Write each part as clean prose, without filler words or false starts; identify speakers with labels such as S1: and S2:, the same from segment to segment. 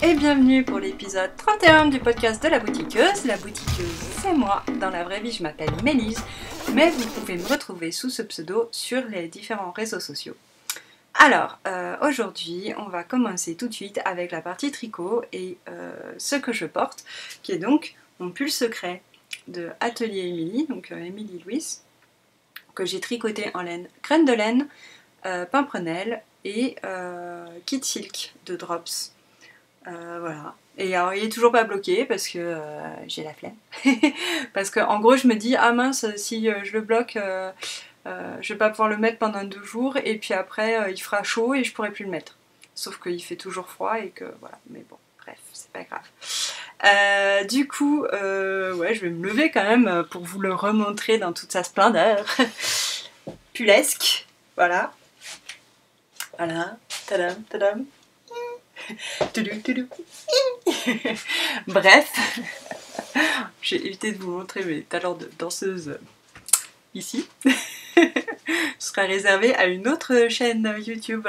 S1: Et bienvenue pour l'épisode 31 du podcast de la boutiqueuse. La boutiqueuse, c'est moi. Dans la vraie vie, je m'appelle Mélise, mais vous pouvez me retrouver sous ce pseudo sur les différents réseaux sociaux. Alors, aujourd'hui, on va commencer tout de suite avec la partie tricot et ce que je porte, qui est donc mon pull secret de Atelier Émilie, donc Émilie Louise, que j'ai tricoté en laine, graine de laine, pimprenelle et kit silk de Drops. Voilà. Et alors il est toujours pas bloqué parce que j'ai la flemme. Parce que en gros je me dis ah mince si je le bloque je vais pas pouvoir le mettre pendant 2 jours et puis après il fera chaud et je pourrai plus le mettre. Sauf qu'il fait toujours froid et que voilà, mais bon, bref, c'est pas grave. Du coup, ouais, je vais me lever quand même pour vous le remontrer dans toute sa splendeur. Pullesque, voilà. Voilà, tadam, tadam. Bref, j'ai évité de vous montrer mes talents de danseuse ici. Ce sera réservé à une autre chaîne YouTube.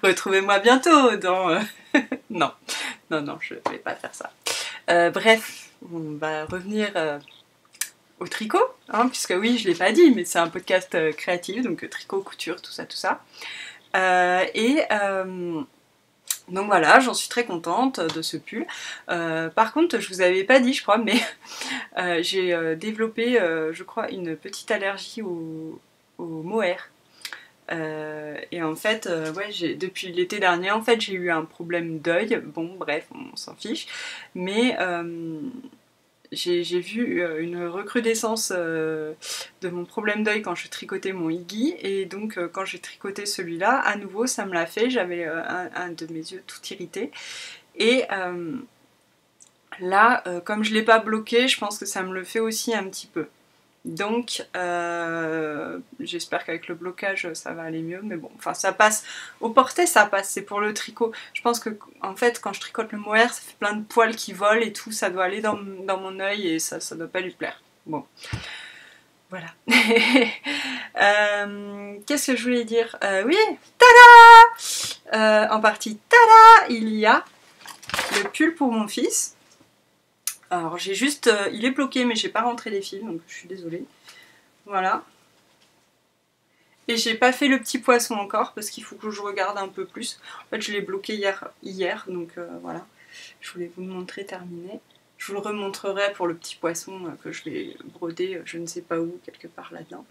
S1: Retrouvez-moi bientôt dans... non, je vais pas faire ça. Bref, on va revenir au tricot, hein, puisque oui, je l'ai pas dit, mais c'est un podcast créatif, donc tricot, couture, tout ça. Donc voilà, j'en suis très contente de ce pull. Par contre, je vous avais pas dit, je crois, mais j'ai développé, je crois, une petite allergie au mohair. Et en fait, ouais, depuis l'été dernier, en fait, j'ai eu un problème d'œil. Bon, bref, on s'en fiche. Mais j'ai vu une recrudescence de mon problème d'œil quand je tricotais mon Iggy, et donc quand j'ai tricoté celui-là, à nouveau ça me l'a fait, j'avais un de mes yeux tout irrité, et là, comme je ne l'ai pas bloqué, je pense que ça me le fait aussi un petit peu. Donc j'espère qu'avec le blocage ça va aller mieux, mais bon, enfin ça passe, au porté ça passe, c'est pour le tricot. Je pense que en fait quand je tricote le mohair, ça fait plein de poils qui volent et tout, ça doit aller dans mon œil et ça doit pas lui plaire. Bon, voilà. Qu'est-ce que je voulais dire, oui, tada, en partie tada, il y a le pull pour mon fils. Alors j'ai juste, il est bloqué mais j'ai pas rentré les fils, donc je suis désolée. Voilà. Et j'ai pas fait le petit poisson encore parce qu'il faut que je regarde un peu plus. En fait je l'ai bloqué hier donc voilà. Je voulais vous le montrer terminé. Je vous le remontrerai pour le petit poisson que je vais broder je ne sais pas où, quelque part là-dedans.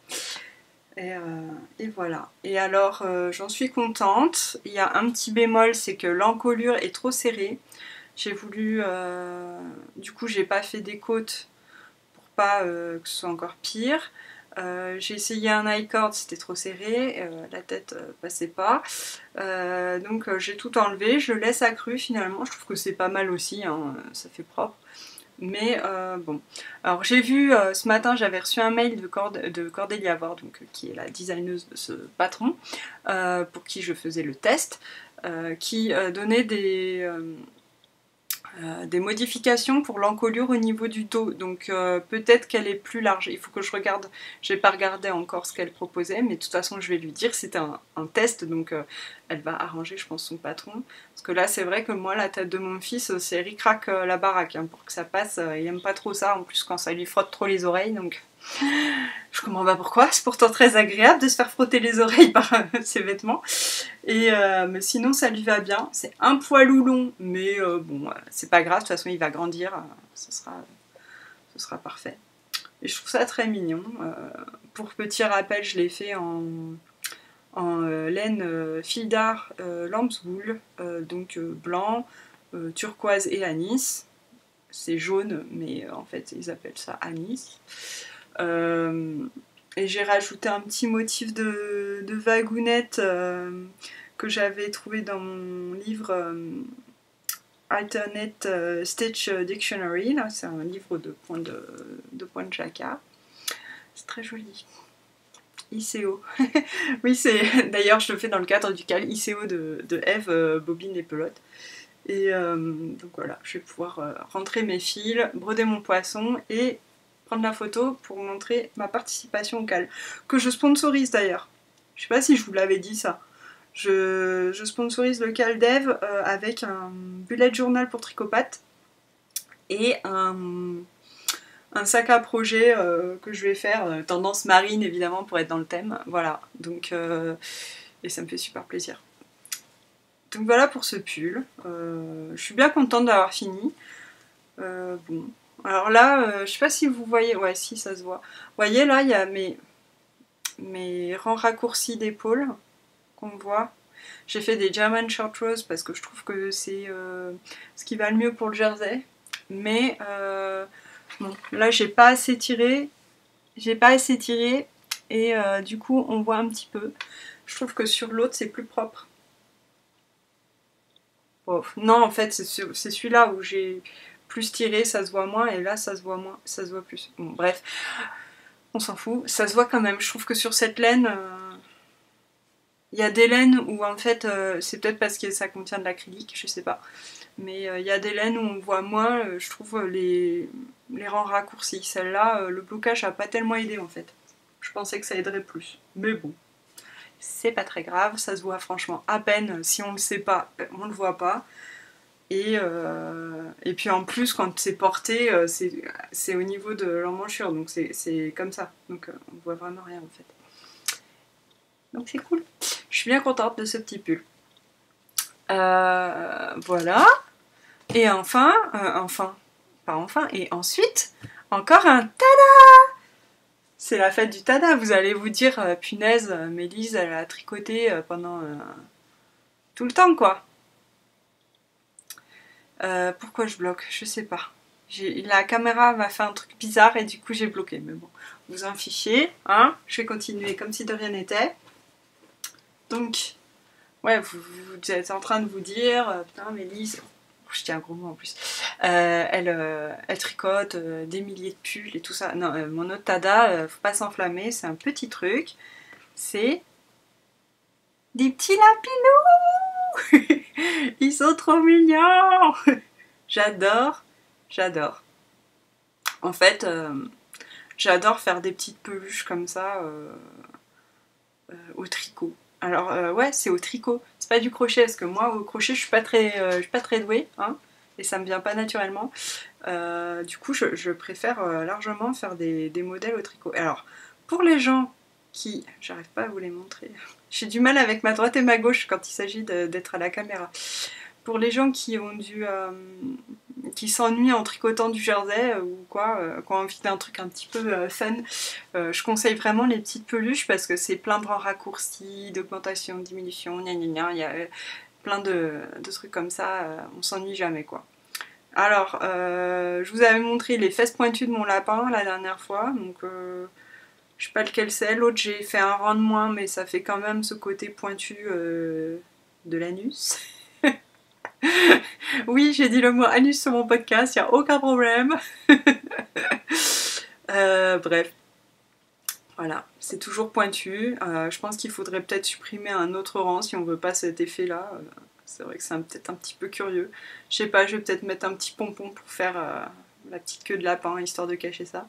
S1: Et voilà. Et alors j'en suis contente. Il y a un petit bémol, c'est que l'encolure est trop serrée. J'ai voulu, du coup j'ai pas fait des côtes pour pas que ce soit encore pire. J'ai essayé un I-cord, c'était trop serré, la tête passait pas. Donc j'ai tout enlevé, je le laisse accru finalement, je trouve que c'est pas mal aussi, hein, ça fait propre. Mais bon. Alors j'ai vu ce matin, j'avais reçu un mail de Cordélia Ward, donc, qui est la designeuse de ce patron, pour qui je faisais le test, qui donnait des modifications pour l'encolure au niveau du dos, donc peut-être qu'elle est plus large, il faut que je regarde, j'ai pas regardé encore ce qu'elle proposait, mais de toute façon je vais lui dire, c'était un test, donc elle va arranger je pense son patron, parce que là c'est vrai que moi la tête de mon fils c'est ric-rac la baraque, hein, pour que ça passe, il aime pas trop ça, en plus quand ça lui frotte trop les oreilles, donc je comprends pas pourquoi, c'est pourtant très agréable de se faire frotter les oreilles par ses vêtements. Mais sinon ça lui va bien, c'est un poilou long, mais bon, c'est pas grave, de toute façon il va grandir, ce sera parfait. Et je trouve ça très mignon. Pour petit rappel, je l'ai fait en laine fil d'art lambswool, donc blanc, turquoise et anis. C'est jaune, mais en fait ils appellent ça anis. Et j'ai rajouté un petit motif de vagounette que j'avais trouvé dans mon livre Alternate Stitch Dictionary. C'est un livre de points de jacquard. C'est très joli. ICO. Oui, d'ailleurs je le fais dans le cadre du cal ICO de Eve, Bobine et Pelote. Et donc voilà, je vais pouvoir rentrer mes fils, broder mon poisson et prendre la photo pour montrer ma participation au cal, que je sponsorise d'ailleurs. Je sais pas si je vous l'avais dit ça. Je sponsorise le Caldev avec un bullet journal pour Tricopathe et un sac à projet que je vais faire, tendance marine évidemment pour être dans le thème. Voilà, donc et ça me fait super plaisir. Donc voilà pour ce pull. Je suis bien contente d'avoir fini. Bon. Alors là, je sais pas si vous voyez, ouais si ça se voit. Vous voyez là, il y a mes rangs raccourcis d'épaule qu'on voit. J'ai fait des German short rows parce que je trouve que c'est ce qui va le mieux pour le jersey. Mais bon, là j'ai pas assez tiré. Et du coup on voit un petit peu. Je trouve que sur l'autre c'est plus propre. Oh, non en fait c'est celui-là où j'ai plus tiré, ça se voit moins, et là ça se voit moins, ça se voit plus. Bon bref, on s'en fout. Ça se voit quand même. Je trouve que sur cette laine, il y a des laines où en fait c'est peut-être parce que ça contient de l'acrylique, je sais pas. Mais il y a des laines où on voit moins, je trouve, les rangs raccourcis. Celle-là, le blocage a pas tellement aidé en fait. Je pensais que ça aiderait plus. Mais bon, c'est pas très grave, ça se voit franchement à peine. Si on le sait pas, on le voit pas. Et puis en plus, quand c'est porté, c'est au niveau de l'emmanchure, donc c'est comme ça. Donc on voit vraiment rien en fait. Donc c'est cool. Je suis bien contente de ce petit pull. Voilà. Et enfin, et ensuite, encore un tada! C'est la fête du tada, vous allez vous dire, punaise, Mélise, elle a tricoté pendant tout le temps, quoi. Pourquoi je bloque? Je sais pas. La caméra m'a fait un truc bizarre et du coup j'ai bloqué, mais bon, vous en fichez, hein. Je vais continuer comme si de rien n'était. Donc, ouais, vous êtes en train de vous dire, putain, Mélise... Je tiens un gros mot en plus. Elle tricote des milliers de pulls et tout ça. Non, mon autre tada, faut pas s'enflammer, c'est un petit truc. C'est des petits lapinous. Ils sont trop mignons. J'adore, j'adore. En fait, j'adore faire des petites peluches comme ça au tricot. Alors ouais, c'est au tricot. C'est pas du crochet parce que moi au crochet je suis pas très douée, hein, et ça me vient pas naturellement. Du coup, je préfère largement faire des modèles au tricot. Alors, pour les gens qui... J'arrive pas à vous les montrer. J'ai du mal avec ma droite et ma gauche quand il s'agit d'être à la caméra. Pour les gens qui ont qui s'ennuient en tricotant du jersey ou quoi, qui ont envie d'un truc un petit peu fun, je conseille vraiment les petites peluches parce que c'est plein de rangs raccourcis, d'augmentation, de diminution, gna gna gna, il y a plein de trucs comme ça, on s'ennuie jamais quoi. Alors, je vous avais montré les fesses pointues de mon lapin la dernière fois, donc je sais pas lequel c'est. L'autre, j'ai fait un rang de moins, mais ça fait quand même ce côté pointu de l'anus. Oui, j'ai dit le mot anus sur mon podcast, il n'y a aucun problème. Bref, voilà, c'est toujours pointu. Je pense qu'il faudrait peut-être supprimer un autre rang si on veut pas cet effet-là. C'est vrai que c'est peut-être un petit peu curieux. Je sais pas, je vais peut-être mettre un petit pompon pour faire la petite queue de lapin, histoire de cacher ça.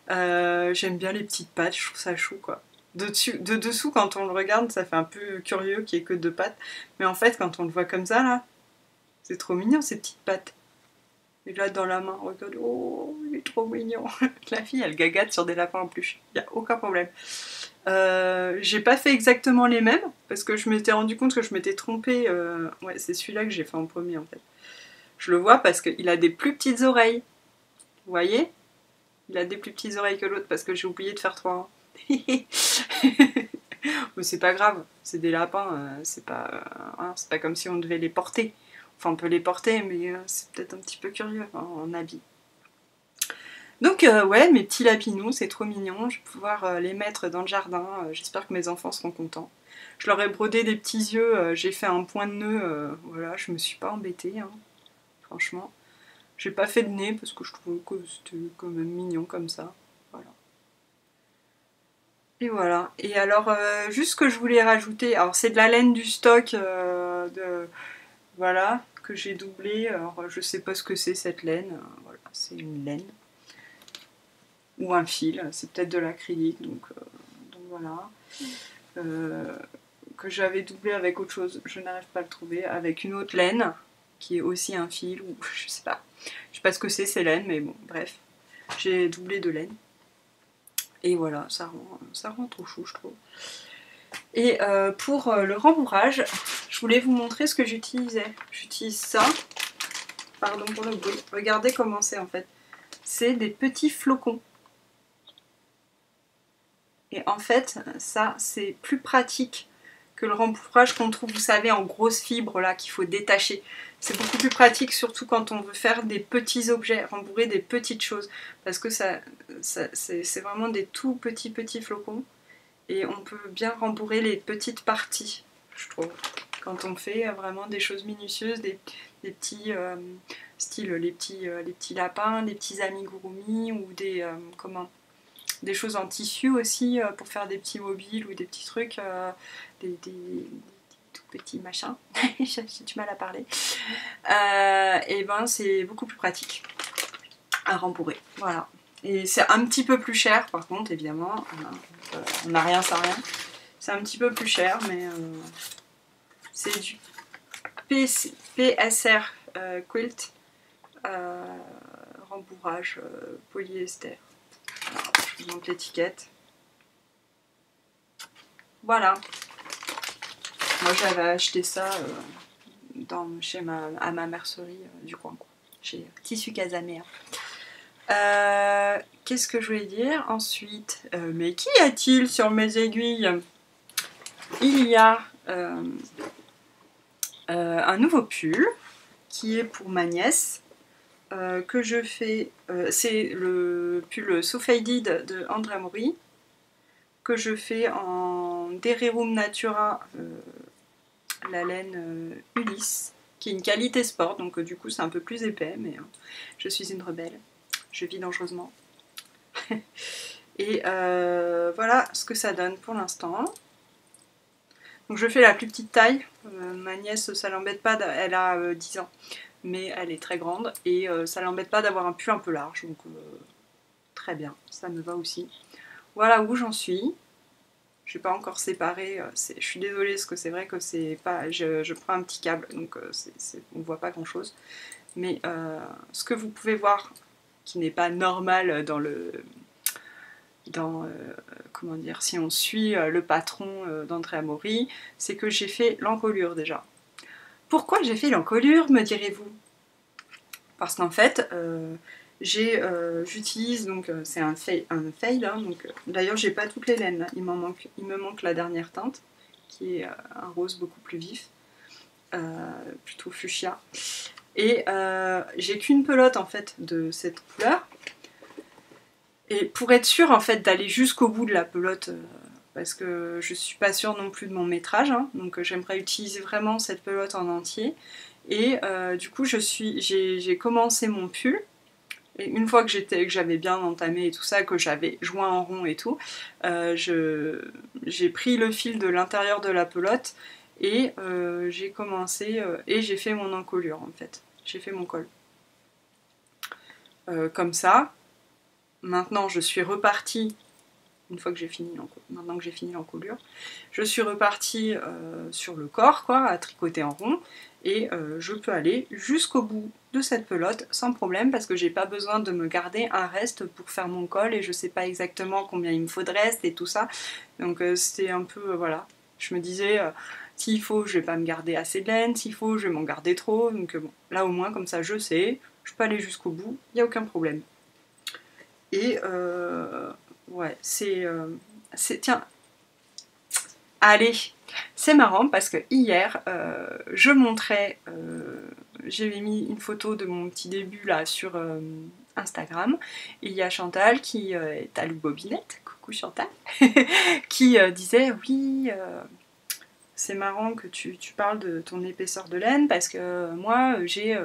S1: J'aime bien les petites pattes, je trouve ça chou quoi. De dessous, quand on le regarde, ça fait un peu curieux qu'il n'y ait que deux pattes. Mais en fait, quand on le voit comme ça, là, c'est trop mignon ces petites pattes. Et là, dans la main, regarde, oh, il est trop mignon. La fille, elle gagatte sur des lapins en peluche. Il n'y a aucun problème. J'ai pas fait exactement les mêmes, parce que je m'étais rendu compte que je m'étais trompée. Ouais, c'est celui-là que j'ai fait en premier, en fait. Je le vois parce qu'il a des plus petites oreilles. Vous voyez? Il a des plus petites oreilles que l'autre, parce que j'ai oublié de faire 3 rangs. Mais c'est pas grave, c'est des lapins, c'est pas comme si on devait les porter. Enfin, on peut les porter, mais c'est peut-être un petit peu curieux en habit. Donc ouais, mes petits lapinous, c'est trop mignon. Je vais pouvoir les mettre dans le jardin. J'espère que mes enfants seront contents. Je leur ai brodé des petits yeux. J'ai fait un point de nœud. Voilà, je me suis pas embêtée, hein, franchement. J'ai pas fait de nez parce que je trouvais que c'était quand même mignon comme ça. Voilà. Et voilà. Et alors, juste ce que je voulais rajouter. Alors, c'est de la laine du stock voilà, que j'ai doublé. Alors, je sais pas ce que c'est cette laine. Voilà, c'est une laine. Ou un fil, c'est peut-être de l'acrylique, donc voilà. que j'avais doublé avec autre chose, je n'arrive pas à le trouver, avec une autre laine, qui est aussi un fil, ou je sais pas. Je sais pas ce que c'est laine, mais bon, bref. J'ai doublé de laine. Et voilà, ça rend trop chou, je trouve. Et pour le rembourrage, je voulais vous montrer ce que j'utilisais. J'utilise ça. Pardon pour le bruit. Regardez comment c'est en fait. C'est des petits flocons. Et en fait, ça, c'est plus pratique que le rembourrage qu'on trouve, vous savez, en grosses fibres là, qu'il faut détacher. C'est beaucoup plus pratique, surtout quand on veut faire des petits objets, rembourrer des petites choses. Parce que c'est vraiment des tout petits flocons. Et on peut bien rembourrer les petites parties, je trouve. Quand on fait vraiment des choses minutieuses, des petits, style les petits lapins, les petits amigurumi ou des choses en tissu aussi pour faire des petits mobiles ou des petits trucs, des tout petits machins. J'ai du mal à parler. Et ben c'est beaucoup plus pratique à rembourrer. Voilà. Et c'est un petit peu plus cher par contre, évidemment. On n'a rien sans rien. C'est un petit peu plus cher, mais c'est du PSR Quilt rembourrage polyester. Alors, je vous montre l'étiquette. Voilà. Moi j'avais acheté ça à ma mercerie du coin, quoi. Chez Tissu Casamea. Qu'est-ce que je voulais dire ensuite? Mais qu'y a-t-il sur mes aiguilles? Il y a un nouveau pull qui est pour ma nièce que je fais. C'est le pull So Faded de André Maury que je fais en Derirum Natura, la laine Ulysse, qui est une qualité sport, donc du coup c'est un peu plus épais, mais je suis une rebelle. Je vis dangereusement. Et voilà ce que ça donne pour l'instant. Donc je fais la plus petite taille. Ma nièce, ça l'embête pas, elle a 10 ans. Mais elle est très grande. Et ça l'embête pas d'avoir un pull un peu large. Donc très bien, ça me va aussi. Voilà où j'en suis. Je n'ai pas encore séparé. Je suis désolée parce que c'est vrai que c'est pas. Je prends un petit câble, donc on ne voit pas grand chose. Mais ce que vous pouvez voir, qui n'est pas normal comment dire, si on suit le patron d'Andrea Maury, c'est que j'ai fait l'encolure déjà. Pourquoi j'ai fait l'encolure, me direz-vous? Parce qu'en fait, j'utilise, donc c'est un fail, hein, d'ailleurs j'ai pas toutes les laines, là. Il me manque la dernière teinte, qui est un rose beaucoup plus vif, plutôt fuchsia. Et j'ai qu'une pelote en fait de cette couleur. Et pour être sûre en fait d'aller jusqu'au bout de la pelote, parce que je suis pas sûre non plus de mon métrage, hein, donc j'aimerais utiliser vraiment cette pelote en entier. Et du coup j'ai commencé mon pull. Et une fois que j'avais bien entamé et tout ça, que j'avais joint en rond et tout, j'ai pris le fil de l'intérieur de la pelote et j'ai commencé et j'ai fait mon encolure en fait. J'ai fait mon col. Comme ça. Maintenant, je suis repartie, une fois que j'ai fini l'encolure, je suis repartie sur le corps, quoi, à tricoter en rond, et je peux aller jusqu'au bout de cette pelote sans problème, parce que j'ai pas besoin de me garder un reste pour faire mon col, et je sais pas exactement combien il me faut de reste et tout ça. Donc c'était un peu, voilà, je me disais, s'il faut, je vais pas me garder assez de laine, s'il faut, je vais m'en garder trop, donc bon, là au moins, comme ça, je sais, je peux aller jusqu'au bout, il n'y a aucun problème. Et ouais, tiens, allez, c'est marrant parce que hier, je montrais, j'avais mis une photo de mon petit début là sur Instagram, et il y a Chantal qui est à Loubobinette, coucou Chantal, qui disait oui, c'est marrant que tu parles de ton épaisseur de laine parce que moi j'ai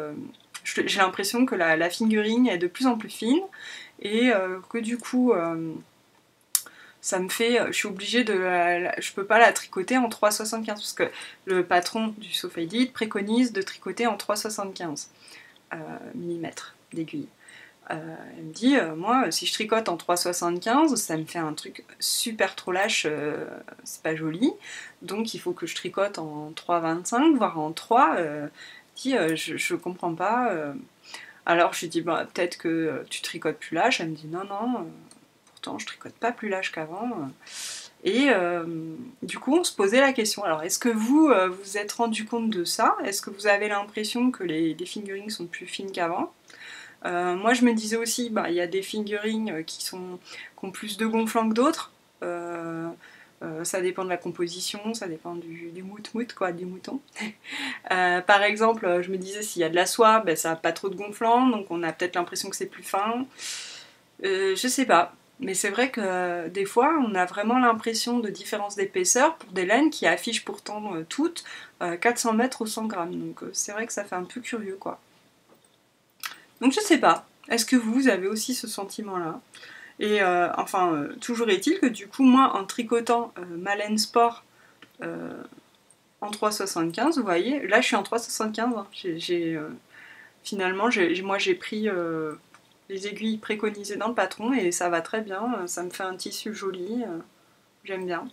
S1: l'impression que la fingering est de plus en plus fine. Et que du coup ça me fait, je suis obligée je peux pas la tricoter en 3,75 parce que le patron du So Faded préconise de tricoter en 3,75 mm d'aiguille. Elle me dit, moi, si je tricote en 3,75, ça me fait un truc super trop lâche, c'est pas joli. Donc il faut que je tricote en 3,25, voire en 3. Dit, je comprends pas. Alors je lui dis, bah, peut-être que tu tricotes plus lâche. Elle me dit, non, non, pourtant je tricote pas plus lâche qu'avant. Et du coup, on se posait la question. Alors, est-ce que vous vous êtes rendu compte de ça? Est-ce que vous avez l'impression que les fingerings sont plus fines qu'avant? Moi, je me disais aussi, bah, il y a des fingerings qui ont plus de gonflant que d'autres. Ça dépend de la composition, ça dépend du mout-mout, quoi, du mouton. Par exemple, je me disais, s'il y a de la soie, ben, ça n'a pas trop de gonflant, donc on a peut-être l'impression que c'est plus fin. Je sais pas. Mais c'est vrai que des fois, on a vraiment l'impression de différence d'épaisseur pour des laines qui affichent pourtant toutes 400 mètres ou 100 grammes. Donc c'est vrai que ça fait un peu curieux, quoi. Donc je sais pas. Est-ce que vous avez aussi ce sentiment-là? Et toujours est-il que du coup, moi, en tricotant ma laine sport en 3,75, vous voyez, là je suis en 3,75. Hein. Finalement, moi j'ai pris les aiguilles préconisées dans le patron et ça va très bien. Ça me fait un tissu joli. J'aime bien.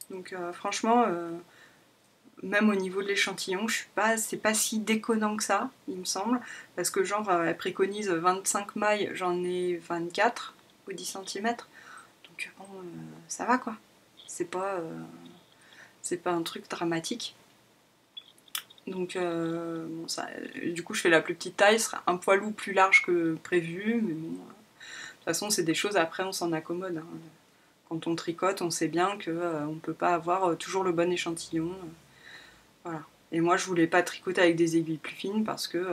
S1: Donc franchement, même au niveau de l'échantillon, c'est pas si déconnant que ça, il me semble. Parce que genre, elle préconise 25 mailles, j'en ai 24 ou 10 cm. Donc bon, ça va quoi. C'est pas un truc dramatique. Donc bon, du coup je fais la plus petite taille, ce sera un poilou plus large que prévu, mais bon, de toute façon c'est des choses, après on s'en accommode. Hein. Quand on tricote, on sait bien qu'on ne peut pas avoir toujours le bon échantillon. Voilà. Et moi je voulais pas tricoter avec des aiguilles plus fines parce que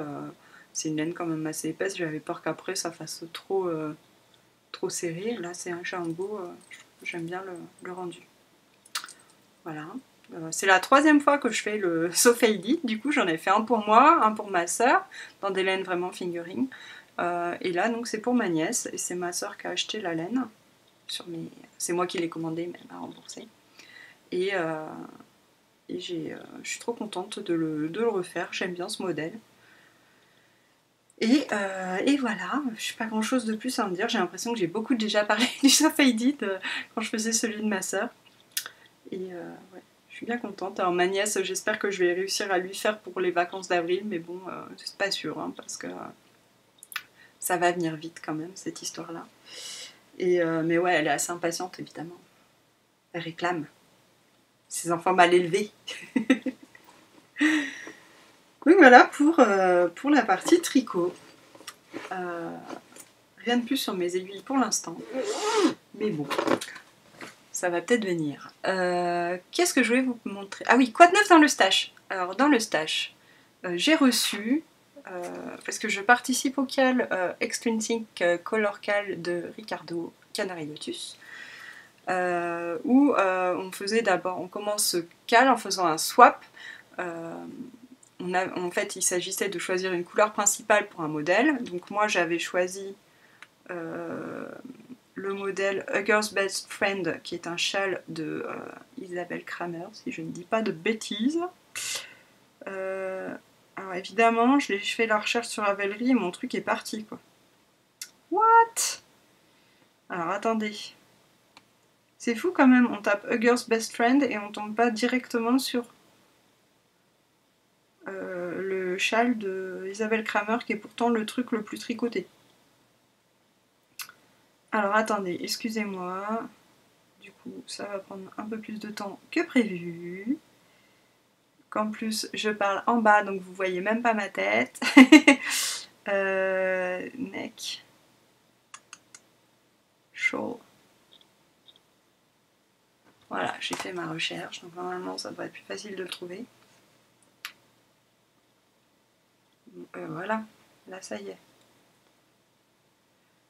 S1: c'est une laine quand même assez épaisse, j'avais peur qu'après ça fasse trop serré. Là j'ai un beau, j'aime bien le rendu. Voilà. C'est la 3e fois que je fais le Sophaidit. Du coup, j'en ai fait un pour moi, un pour ma soeur, dans des laines vraiment fingering. Et là, donc, c'est pour ma nièce. Et c'est ma soeur qui a acheté la laine. C'est moi qui l'ai commandé, mais elle m'a remboursé. Et je suis trop contente de le refaire. J'aime bien ce modèle. Et voilà, je n'ai pas grand chose de plus à me dire. J'ai l'impression que j'ai beaucoup déjà parlé du Sophaidit quand je faisais celui de ma soeur. Et ouais. Je suis bien contente. Alors ma nièce, j'espère que je vais réussir à lui faire pour les vacances d'avril, mais bon, c'est pas sûr, hein, parce que ça va venir vite quand même, cette histoire-là. Mais ouais, elle est assez impatiente, évidemment. Elle réclame. Ses enfants mal élevés. Donc voilà pour la partie tricot. Rien de plus sur mes aiguilles pour l'instant. Mais bon, ça va peut-être venir. Qu'est-ce que je voulais vous montrer? Ah oui, quoi de neuf dans le stash? Alors dans le stash, j'ai reçu, parce que je participe au CAL Extrinsic Color CAL de Ricardo Canary Lotus, où on commence ce CAL en faisant un swap. En fait, il s'agissait de choisir une couleur principale pour un modèle. Donc moi, j'avais choisi le modèle Hugger's Best Friend, qui est un châle de Isabelle Kramer, si je ne dis pas de bêtises. Alors évidemment, je fais la recherche sur Ravelry et mon truc est parti, quoi. What? Alors attendez. C'est fou quand même, on tape Hugger's Best Friend et on tombe pas directement sur le châle de Isabelle Kramer, qui est pourtant le truc le plus tricoté. Alors attendez, excusez-moi. Du coup, ça va prendre un peu plus de temps que prévu. Qu'en plus, je parle en bas, donc vous voyez même pas ma tête. Neck. Shawl. Voilà, j'ai fait ma recherche, donc normalement ça devrait être plus facile de le trouver. Voilà, là ça y est.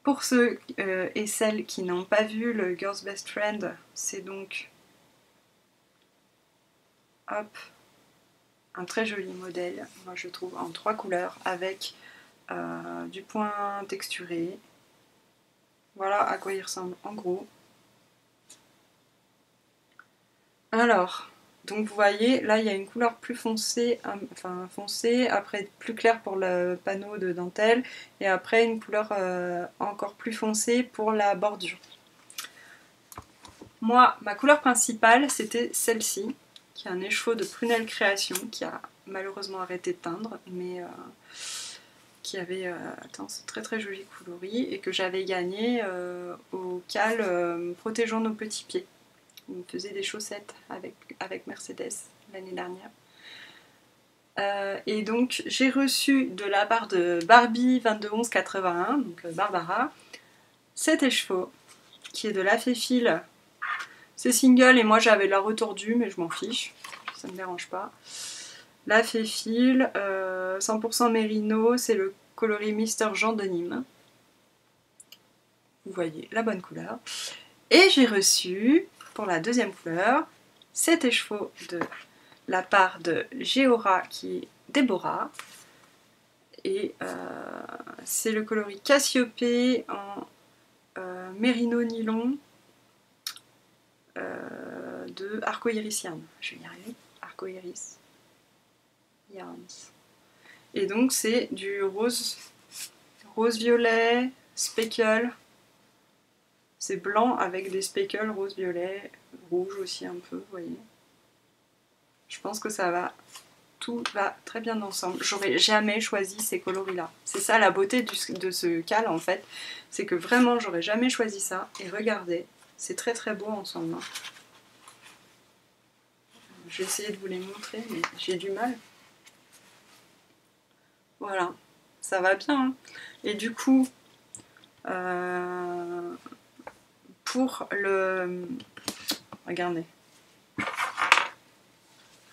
S1: Pour ceux et celles qui n'ont pas vu le Girl's Best Friend, c'est donc hop, un très joli modèle, moi je trouve, en 3 couleurs, avec du point texturé. Voilà à quoi il ressemble en gros. Alors, Donc vous voyez, là il y a une couleur plus foncée, enfin foncée, après plus claire pour le panneau de dentelle, et après une couleur encore plus foncée pour la bordure. Moi, ma couleur principale, c'était celle-ci, qui est un écheveau de Prunelle Création, qui a malheureusement arrêté de teindre, mais qui avait ce très très joli coloris, et que j'avais gagné au CAL Protégeons nos petits pieds. On faisait des chaussettes avec Mercedes l'année dernière. Et donc j'ai reçu de la part de Barbie 221181, donc Barbara, cet écheveau qui est de la Féfil. C'est single et moi j'avais la retordue, mais je m'en fiche, ça ne me dérange pas. La Féfil, 100% Mérino, c'est le coloris Mister Jean de Nîmes. Vous voyez la bonne couleur. Et j'ai reçu, pour la deuxième couleur, cet écheveau de la part de Géora qui est Déborah. Et c'est le coloris Cassiopée en Mérino Nylon de Arcoiris Yarn. Je vais y arriver. Arcoiris Yarns. Et donc c'est du rose-violet, speckle. C'est blanc avec des speckles rose-violet, rouge aussi un peu, vous voyez. Je pense que ça va, tout va très bien ensemble. J'aurais jamais choisi ces coloris-là. C'est ça la beauté de ce CAL en fait, c'est que vraiment j'aurais jamais choisi ça. Et regardez, c'est très très beau ensemble. Hein. Je vais essayer de vous les montrer, mais j'ai du mal. Voilà, ça va bien. Hein. Et du coup, pour le... Regardez.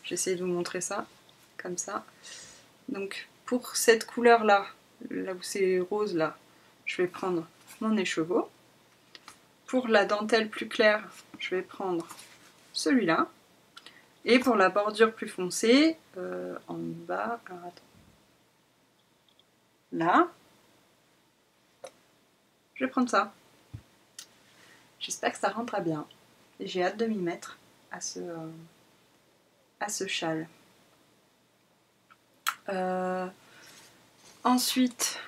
S1: J'essaie de vous montrer ça, comme ça. Donc, pour cette couleur-là, là où c'est rose, là, je vais prendre mon écheveau. Pour la dentelle plus claire, je vais prendre celui-là. Et pour la bordure plus foncée, en bas, alors attends. Là, je vais prendre ça. J'espère que ça rentrera bien. Et j'ai hâte de m'y mettre à ce châle. Ensuite,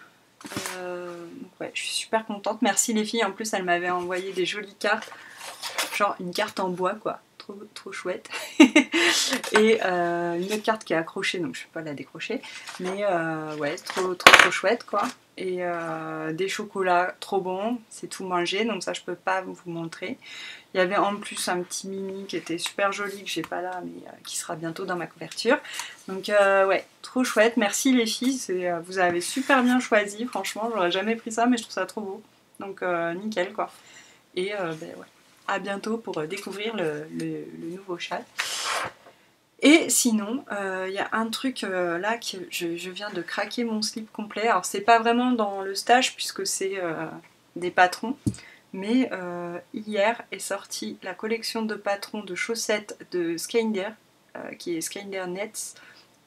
S1: ouais, je suis super contente. Merci les filles. En plus, elles m'avaient envoyé des jolies cartes. Genre une carte en bois, quoi. Trop chouette. Et une autre carte qui est accrochée, donc je ne vais pas la décrocher. Mais ouais, trop chouette, quoi. Et des chocolats trop bons, c'est tout mangé, donc ça je peux pas vous montrer. Il y avait en plus un petit mini qui était super joli, que j'ai pas là, mais qui sera bientôt dans ma couverture. Donc ouais, trop chouette. Merci les filles, vous avez super bien choisi, franchement, j'aurais jamais pris ça, mais je trouve ça trop beau. Donc nickel, quoi. Et ben ouais, à bientôt pour découvrir le nouveau châle. Et sinon, il y a un truc là que je viens de craquer mon slip complet. Alors c'est pas vraiment dans le stage puisque c'est des patrons, mais hier est sortie la collection de patrons de chaussettes de Skinder, qui est Skinder Nets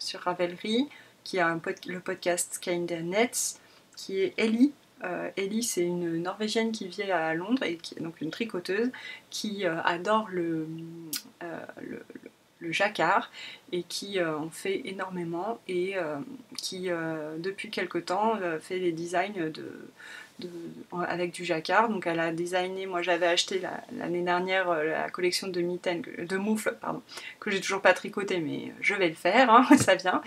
S1: sur Ravelry, qui a le podcast Skinder Nets, qui est Ellie. Ellie, c'est une Norvégienne qui vit à Londres et qui est donc une tricoteuse qui adore le jacquard et qui en fait énormément et qui depuis quelque temps fait les designs avec du jacquard. Donc elle a designé, moi j'avais acheté l'année dernière la collection de mitaines, de moufles pardon, que j'ai toujours pas tricoté mais je vais le faire, hein, ça vient.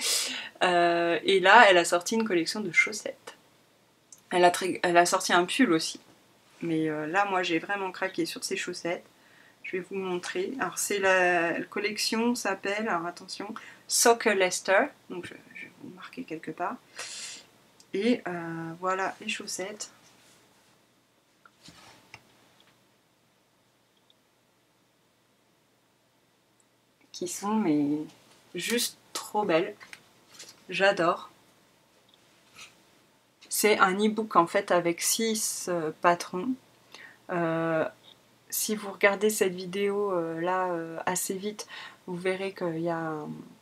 S1: Et là elle a sorti une collection de chaussettes. Elle a sorti un pull aussi. Mais là moi j'ai vraiment craqué sur ces chaussettes. Je vais vous montrer. Alors c'est la collection s'appelle, alors attention, Soccer Leicester. Donc je vais vous marquer quelque part. Et voilà les chaussettes. Qui sont mais juste trop belles. J'adore. C'est un e-book en fait avec 6 patrons. Si vous regardez cette vidéo là assez vite, vous verrez qu'il y a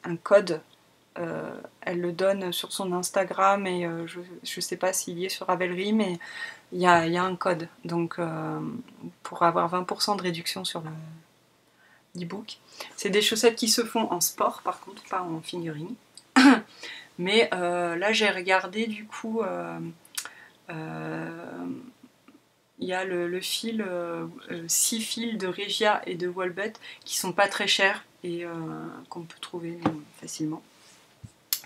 S1: un code. Elle le donne sur son Instagram et je ne sais pas s'il y est sur Ravelry, mais il y a un code. Donc pour avoir 20% de réduction sur d'e-book. C'est des chaussettes qui se font en sport, par contre, pas en figurine. Mais là, j'ai regardé, du coup, il y a le fil, 6 fils de Regia et de Walbut qui sont pas très chers et qu'on peut trouver facilement.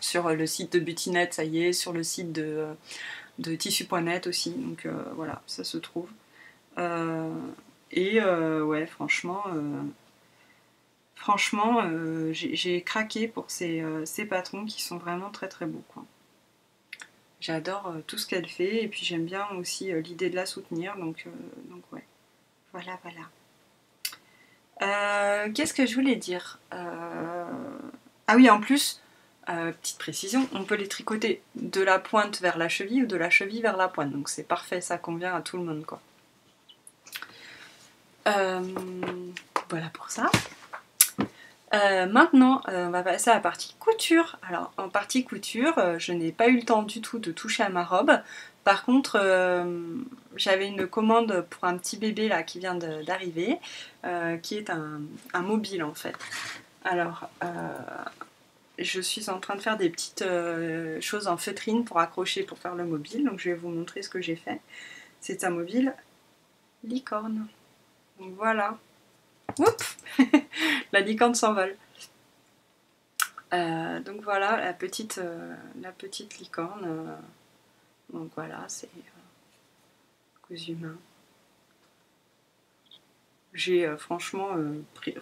S1: Sur le site de Butinette, ça y est, sur le site de tissu.net aussi, donc voilà, ça se trouve. Ouais, franchement, j'ai craqué pour ces patrons qui sont vraiment très très beaux, quoi. J'adore tout ce qu'elle fait et puis j'aime bien aussi l'idée de la soutenir, donc ouais, voilà. Qu'est-ce que je voulais dire? Ah oui, en plus, petite précision, on peut les tricoter de la pointe vers la cheville ou de la cheville vers la pointe, donc c'est parfait, ça convient à tout le monde, quoi. Voilà pour ça. Maintenant, on va passer à la partie couture. Alors, en partie couture, je n'ai pas eu le temps du tout de toucher à ma robe. Par contre, j'avais une commande pour un petit bébé là qui vient d'arriver, qui est un mobile en fait. Alors, je suis en train de faire des petites choses en feutrine pour accrocher, pour faire le mobile. Donc, je vais vous montrer ce que j'ai fait. C'est un mobile licorne. Donc voilà. Oups. La licorne s'envole. Donc voilà la petite licorne. Donc voilà, c'est cousu main. J'ai franchement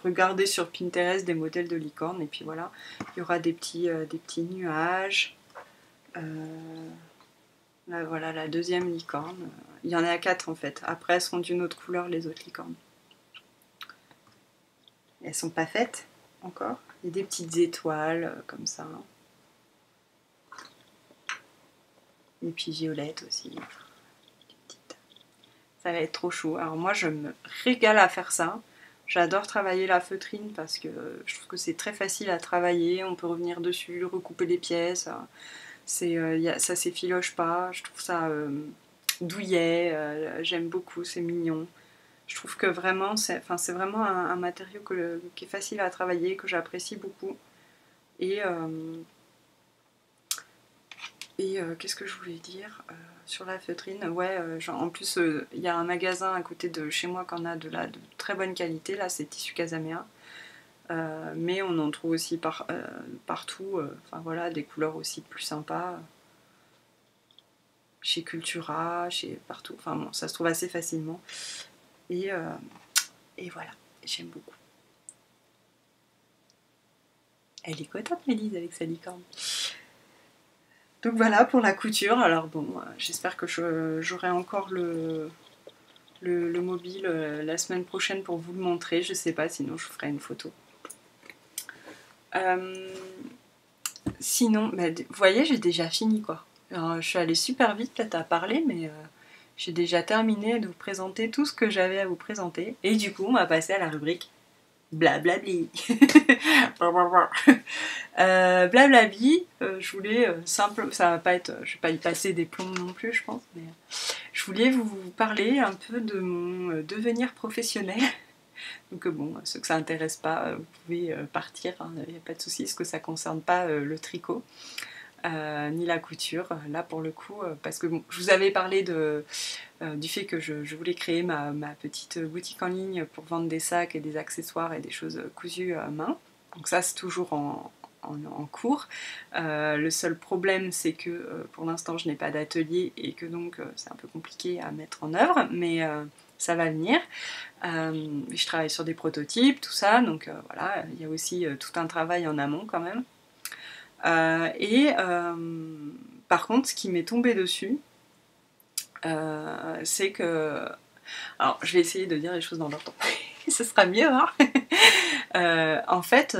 S1: regardé sur Pinterest des modèles de licorne et puis voilà, il y aura des petits nuages. Là voilà la deuxième licorne. Il y en a 4 en fait. Après elles seront d'une autre couleur les autres licornes. Elles sont pas faites encore. Il y a des petites étoiles comme ça. Et puis violettes aussi. Ça va être trop chaud. Alors moi je me régale à faire ça. J'adore travailler la feutrine parce que je trouve que c'est très facile à travailler. On peut revenir dessus, recouper les pièces. Ça s'effiloche pas. Je trouve ça douillet. J'aime beaucoup, c'est mignon. Je trouve que vraiment, c'est vraiment un matériau qui est facile à travailler, que j'apprécie beaucoup. Et qu'est-ce que je voulais dire sur la feutrine? Ouais, en plus, il y a un magasin à côté de chez moi qui en a de très bonne qualité. Là, c'est Tissu Casamea. Mais on en trouve aussi partout. Enfin voilà, des couleurs aussi plus sympas. Chez Cultura, chez partout. Enfin bon, ça se trouve assez facilement. Et voilà, j'aime beaucoup. Elle est contente, Mélise, avec sa licorne. Donc voilà pour la couture. Alors bon, j'espère que j'aurai encore le mobile la semaine prochaine pour vous le montrer. Je sais pas, sinon je vous ferai une photo. Sinon, bah, vous voyez, j'ai déjà fini quoi. Alors, je suis allée super vite peut-être à parler, mais j'ai déjà terminé de vous présenter tout ce que j'avais à vous présenter. Et du coup, on va passer à la rubrique Blablabli. Blablabli, je voulais simple, ça va pas être, je vais pas y passer des plombs non plus, je pense, mais je voulais vous parler un peu de mon devenir professionnel. Donc bon, ceux que ça intéresse pas, vous pouvez partir, il n'y a pas de souci, parce que ça concerne pas le tricot. Ni la couture, là pour le coup, parce que bon, je vous avais parlé du fait que je voulais créer ma petite boutique en ligne pour vendre des sacs et des accessoires et des choses cousues à main. Donc ça c'est toujours en cours. Le seul problème c'est que pour l'instant je n'ai pas d'atelier et que donc c'est un peu compliqué à mettre en œuvre, mais ça va venir. Je travaille sur des prototypes, tout ça, donc voilà, il y a aussi tout un travail en amont quand même. Par contre, ce qui m'est tombé dessus, c'est que... Alors, je vais essayer de dire les choses dans leur temps. Ce sera mieux, hein. En fait,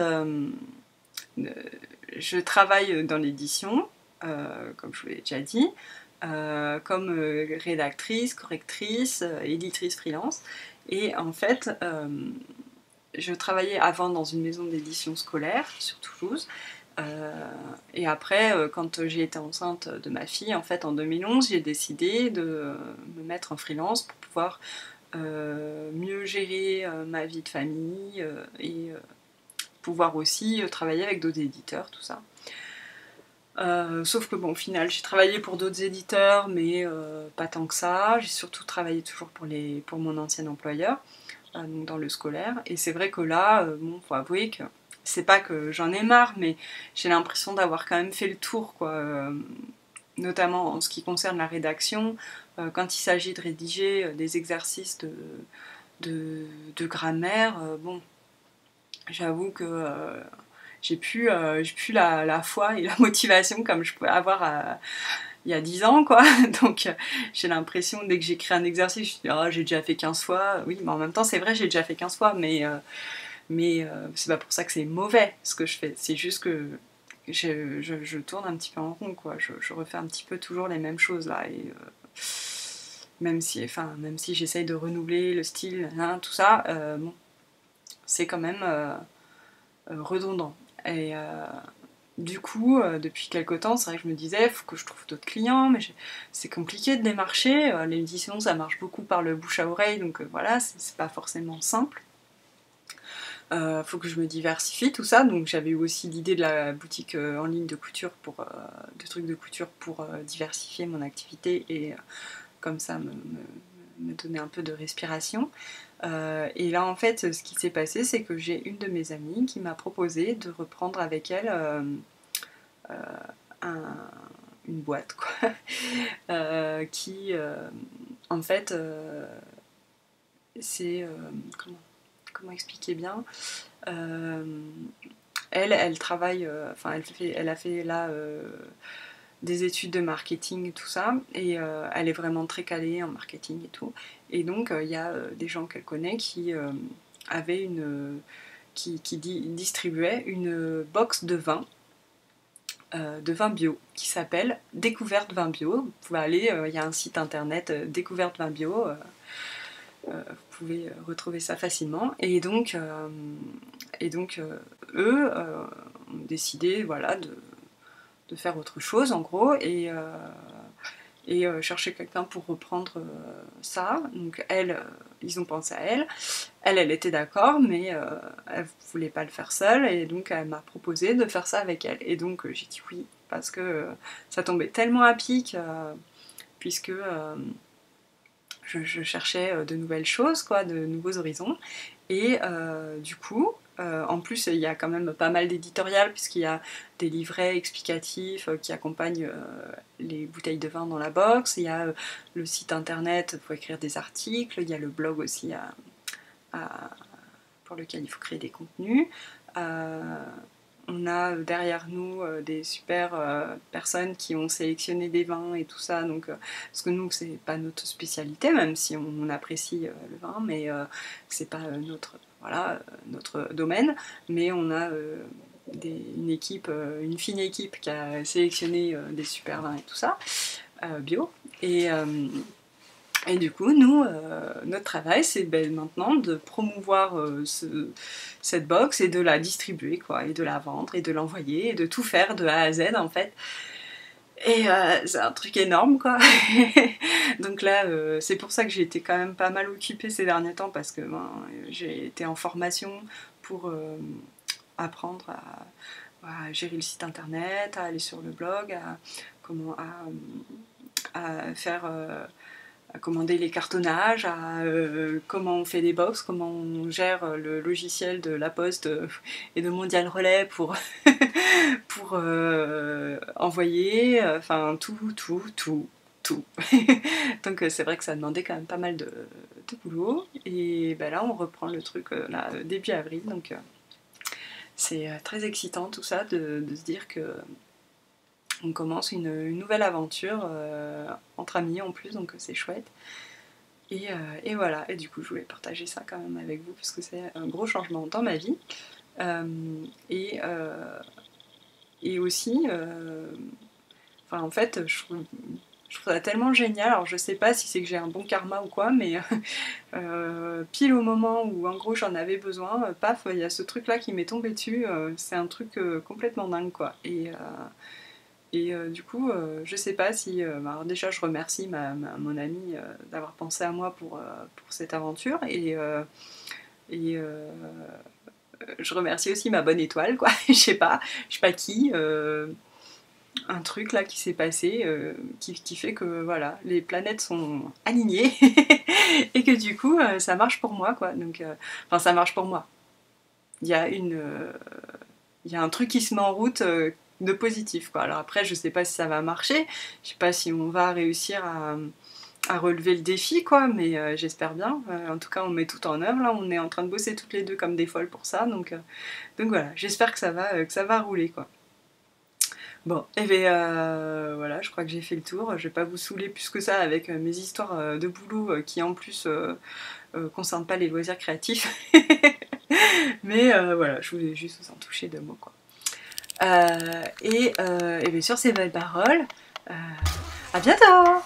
S1: je travaille dans l'édition, comme je vous l'ai déjà dit, comme rédactrice, correctrice, éditrice freelance. Et en fait, je travaillais avant dans une maison d'édition scolaire sur Toulouse. Et après, quand j'ai été enceinte de ma fille, en fait en 2011, j'ai décidé de me mettre en freelance pour pouvoir mieux gérer ma vie de famille et pouvoir aussi travailler avec d'autres éditeurs, tout ça. Sauf que bon, au final, j'ai travaillé pour d'autres éditeurs, mais pas tant que ça. J'ai surtout travaillé toujours pour mon ancien employeur, donc dans le scolaire. Et c'est vrai que là, bon, faut avouer que c'est pas que j'en ai marre, mais j'ai l'impression d'avoir quand même fait le tour, quoi. Notamment en ce qui concerne la rédaction, quand il s'agit de rédiger des exercices de grammaire, bon, j'avoue que j'ai plus la foi et la motivation comme je pouvais avoir il y a 10 ans, quoi. Donc j'ai l'impression, dès que j'écris un exercice, je dis oh, j'ai déjà fait 15 fois. Oui, mais en même temps, c'est vrai, j'ai déjà fait 15 fois, mais c'est pas pour ça que c'est mauvais ce que je fais. C'est juste que je tourne un petit peu en rond, quoi. Je refais un petit peu toujours les mêmes choses là. Et même si j'essaye de renouveler le style, hein, tout ça, bon, c'est quand même redondant. Et du coup, depuis quelques temps, c'est vrai que je me disais, il faut que je trouve d'autres clients, mais c'est compliqué de démarcher. L'édition, ça marche beaucoup par le bouche à oreille, donc voilà, c'est pas forcément simple. Faut que je me diversifie, tout ça. Donc j'avais eu aussi l'idée de la boutique en ligne de couture, de trucs de couture pour diversifier mon activité et comme ça me donner un peu de respiration. Et là, en fait, ce qui s'est passé, c'est que j'ai une de mes amies qui m'a proposé de reprendre avec elle une boîte, quoi, qui, en fait, c'est... comment expliquer bien elle travaille, enfin, elle a fait là des études de marketing et tout ça, et elle est vraiment très calée en marketing et tout. Et donc, il y a des gens qu'elle connaît qui avaient qui distribuaient une box de vin bio qui s'appelle Découverte Vin Bio. Vous pouvez aller, il y a un site internet Découverte Vin Bio, vous pouvez retrouver ça facilement. Et donc eux ont décidé, voilà, de faire autre chose en gros, et chercher quelqu'un pour reprendre ça. Donc ils ont pensé à elle était d'accord, mais elle voulait pas le faire seule, et donc elle m'a proposé de faire ça avec elle. Et donc j'ai dit oui, parce que ça tombait tellement à pic, puisque je cherchais de nouvelles choses, quoi, de nouveaux horizons. Et du coup, en plus, il y a quand même pas mal d'éditorial, puisqu'il y a des livrets explicatifs qui accompagnent les bouteilles de vin dans la box. Il y a le site internet pour écrire des articles. Il y a le blog aussi pour lequel il faut créer des contenus. On a derrière nous des super personnes qui ont sélectionné des vins et tout ça, donc, parce que nous, c'est pas notre spécialité, même si on apprécie le vin, mais c'est pas notre domaine. Mais on a une fine équipe qui a sélectionné des super vins et tout ça, bio. Et du coup, nous, notre travail, c'est maintenant de promouvoir cette box et de la distribuer, quoi, et de la vendre, et de l'envoyer, et de tout faire de A à Z, en fait. Et c'est un truc énorme, quoi. Donc là, c'est pour ça que j'ai été quand même pas mal occupée ces derniers temps, parce que j'ai été en formation pour apprendre à gérer le site internet, à aller sur le blog, à faire... à commander les cartonnages, à comment on fait des box, comment on gère le logiciel de La Poste et de Mondial Relais pour, pour envoyer, enfin tout. Donc c'est vrai que ça demandait quand même pas mal de boulot. Et ben là, on reprend le truc là, début avril, donc c'est très excitant tout ça de se dire que on commence une nouvelle aventure entre amis en plus, donc c'est chouette. Et voilà, et du coup je voulais partager ça quand même avec vous, parce que c'est un gros changement dans ma vie. Et aussi, en fait, je trouve ça tellement génial. Alors je sais pas si c'est que j'ai un bon karma ou quoi, mais pile au moment où en gros j'en avais besoin, paf, il y a ce truc là qui m'est tombé dessus. C'est un truc complètement dingue, quoi. Du coup, je sais pas si... alors déjà, je remercie mon amie d'avoir pensé à moi pour cette aventure. Je remercie aussi ma bonne étoile, quoi. Je sais pas qui. Un truc là qui s'est passé qui fait que voilà, les planètes sont alignées et que du coup, ça marche pour moi, quoi. Donc, enfin, ça marche pour moi. Il y a un truc qui se met en route de positif, quoi. Alors après, je sais pas si ça va marcher, je sais pas si on va réussir à relever le défi, quoi, mais j'espère bien. En tout cas, on met tout en œuvre, là, on est en train de bosser toutes les deux comme des folles pour ça, donc voilà, j'espère que ça va rouler, quoi. Bon, et bien voilà, je crois que j'ai fait le tour. Je vais pas vous saouler plus que ça avec mes histoires de boulot qui en plus concernent pas les loisirs créatifs. Mais voilà, je voulais juste vous en toucher 2 mots, quoi. Et bien sur ces belles paroles, à bientôt.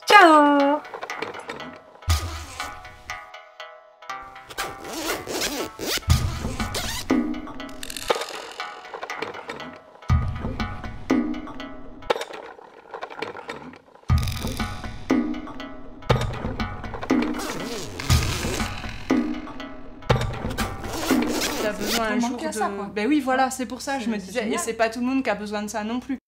S1: Ciao. T'as besoin un jour de... Ben oui, voilà, c'est pour ça, je me disais, et c'est pas tout le monde qui a besoin de ça non plus.